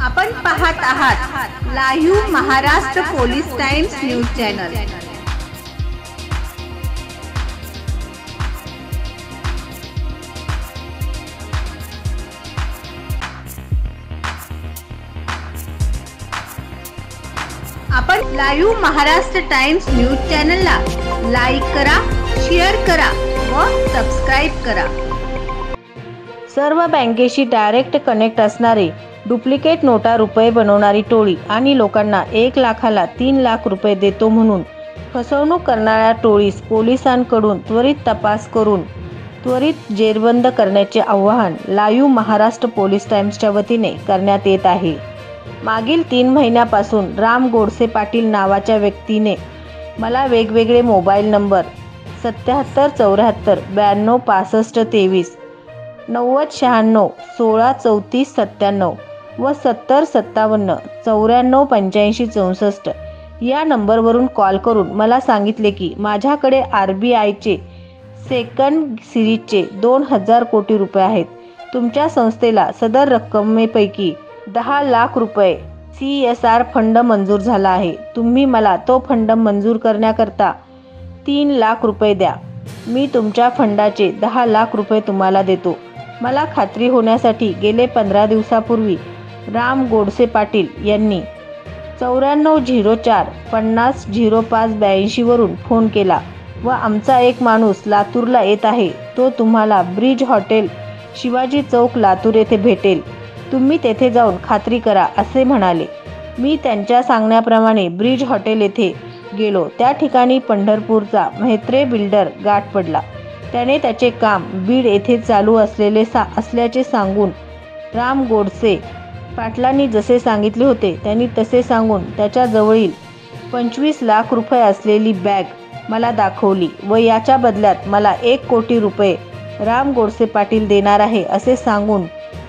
आपण पाहत आहात live Maharashtra police times news channel. आपण लाईव्ह महाराष्ट्र टाइम्स न्यूज चॅनलला लाईक करा, शेअर करा व सबस्क्राइब करा। सर्व बँकेशी डायरेक्ट कनेक्ट असणारे डुप्लिकेट नोटा रुपये बनवणारी टोळी आणि लोकांना 1 लाखाला 3 लाख रुपये देतो म्हणून फसवणूक करणाऱ्या टोळीस पोलिसांकडून त्वरित तपास करून त्वरित जेरबंद करण्याचे आवाहन लाईव्ह महाराष्ट्र पोलीस टाइम्सच्या वतीने करण्यात येत आहे। मागील 3 महिन्यापासून राम गोडसे पाटील नावाच्या व्यक्तीने मला वेगवेगळे मोबाईल नंबर 77 74 92 65 23 90 96 16 34 97 व 70 57 94 85 64 या नंबरवरून कॉल करून मला सांगितले की माझ्याकडे RBIचे सेकंड सिरीजचे 2000 कोटी रुपये आहेत। तुमच्या संस्थेला सदर रक्कमेपैकी 10 लाख रुपये CSR फंड मंजूर झाला आहे। तुम्ही मला तो फंड मंजूर करण्याकरता 3 लाख रुपये द्या। मी तुमच्या फंडाचे 10 लाख रुपये तुम्हाला देतो। मला खात्री होण्यासाठी गेले 15 दिवसापूर्वी राम गोडसे पाटील यांनी 9404 50 05 82 वरून फोन केला व आमचा एक माणूस लातूरला येत आहे, तो तुम्हाला ब्रिज हॉटेल शिवाजी चौक लातूर येथे भेटेल, तुम्ही तेथे जाऊन खात्री करा असे म्हणाले। मी त्यांच्या सांगण्याप्रमाणे ब्रिज हॉटेल येथे गेलो। त्या ठिकाणी पंढरपूरचा म्हेत्रे बिल्डर गाठ पडला। त्याने त्याचे काम बीड येथे चालू असल्याचे सांगून राम गोडसे पाटलांनी जसे सांगितले होते त्यांनी तसे सांगून त्याच्या जवळील 25 लाख रुपये असलेली बॅग मला दाखवली व याच्या बदल्यात मला 1 कोटी रुपये राम गोडसे पाटील देणार आहे असे सांगून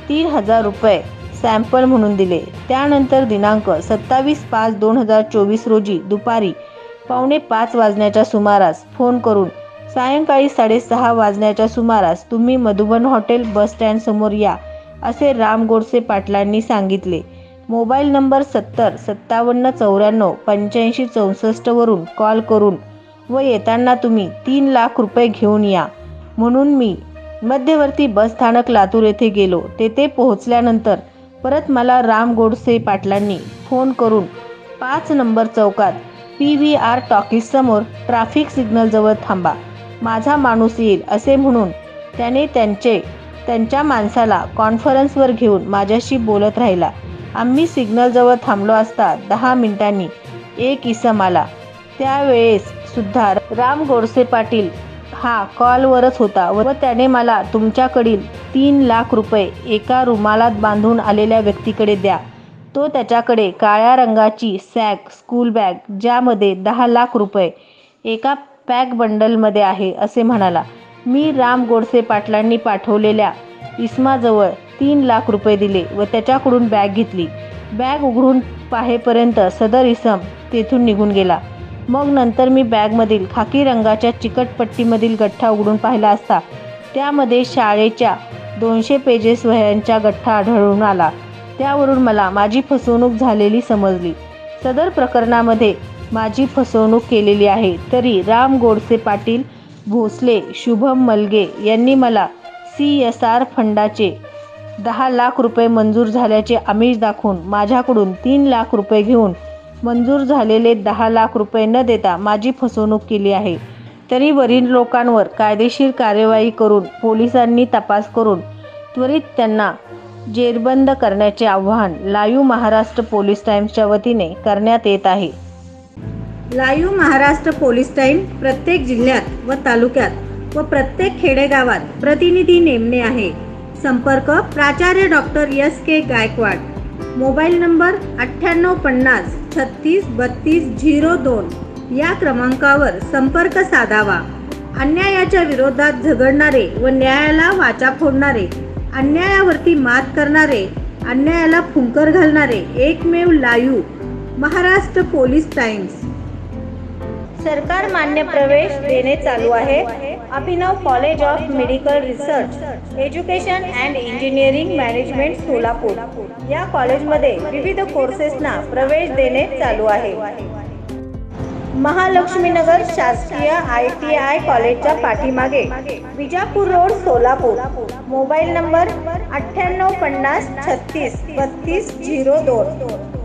3000 रुपये सॅम्पल म्हणून दिले। त्यानंतर दिनांक 27/5/2024 रोजी दुपारी 4:45 वाजण्याच्या सुमारास फोन करून सायंकाळी 6:30 वाजण्याच्या सुमारास तुम्ही मधुबन हॉटेल बस स्टँड समोर या असे राम गोडसे पाटलांनी सांगितले। मोबाईल नंबर 70 57 94 85 64 वरून कॉल करून व येताना तुम्ही 3 लाख रुपये घेऊन या म्हणून मी मध्यवर्ती बस स्थानक लातूर येथे गेलो। तेथे पोहोचल्यानंतर परत मला राम गोडसे पाटलांनी फोन करून 5 नंबर चौकात PVR टॉकीज समोर ट्रॅफिक सिग्नल जवळ थांबा, माझा माणूस येईल असे म्हणून त्याने त्यांच्या माणसाला कॉन्फरन्सवर घेऊन माझ्याशी बोलत राहिला। आम्ही सिग्नल जवळ थांबलो असता 10 मिनिटांनी एक इसम आला। त्यावेळेस सुद्धा राम गोडसे पाटील हा कॉलवरच होता व त्याने मला तुमच्याकडील 3 लाख रुपये एका रुमालात बांधून आलेल्या व्यक्तीकडे द्या। तो त्याच्याकडे काळ्या रंगाची सॅक स्कूल बॅग ज्यामध्ये 10 लाख रुपये एका पॅक बंडलमध्ये आहे असे म्हणाला। मी राम गोडसे पाटलांनी पाठवलेल्या इसमाजवळ 3 लाख रुपये दिले व त्याच्याकडून बॅग घेतली। बॅग उघडून पाहेपर्यंत सदर इसम तेथून निघून गेला। मग नंतर मी बॅगमधील खाकी रंगाच्या चिकटपट्टीमधील गठ्ठा उघडून पाहिला असता त्यामध्ये शाळेच्या 200 पेजेस वह्यांचा गठ्ठा आढळून आला। त्यावरून मला माझी फसवणूक झालेली समजली। सदर प्रकरणामध्ये माझी फसवणूक केलेली आहे तरी राम गोडसे पाटील भोसले शुभम मलगे यांनी मला CSR फंडाचे 10 लाख रुपये मंजूर झाल्याचे आमिष दाखवून माझ्याकडून 3 लाख रुपये घेऊन मंजूर झालेले 10 लाख रुपये न देता माझी फसवणूक केली आहे। तरी वरील लोकांवर कायदेशीर कार्यवाही करून पोलिसांनी तपास करून त्वरित त्यांना जेरबंद करण्याचे आवाहन लाईव्ह महाराष्ट्र पोलीस टाइम्सच्या वतीने करण्यात येत आहे। लाईव्ह महाराष्ट्र पोलीस टाइम प्रत्येक जिल्ह्यात व तालुक्यात व प्रत्येक खेडेगावात प्रतिनिधी नेमणे आहे। संपर्क प्राचार्य doctor SK Gaikwad. Mobile number 9850 36 32 02 या क्रमांकावर संपर्क साधावा। अन्यायाच्या विरोधात झगडणारे व न्यायाला वाचा फोडणारे, अन्यायावरती मात करणारे, अन्यायाला फुंकर घालणारे एकमेव लाईव्ह महाराष्ट्र पोलीस टाइम्स। सरकार मान्य प्रवेश देणे चालू आहे। Abhinav college of medical research education and engineering management Solapur या कॉलेजमध्ये विविध कोर्सेसना प्रवेश देणे चालू आहे. महालक्ष्मीनगर शासकीय ITI कॉलेजच्या पाठीमागे Vijapur road Solapur. Mobile number 9850 36 32 02.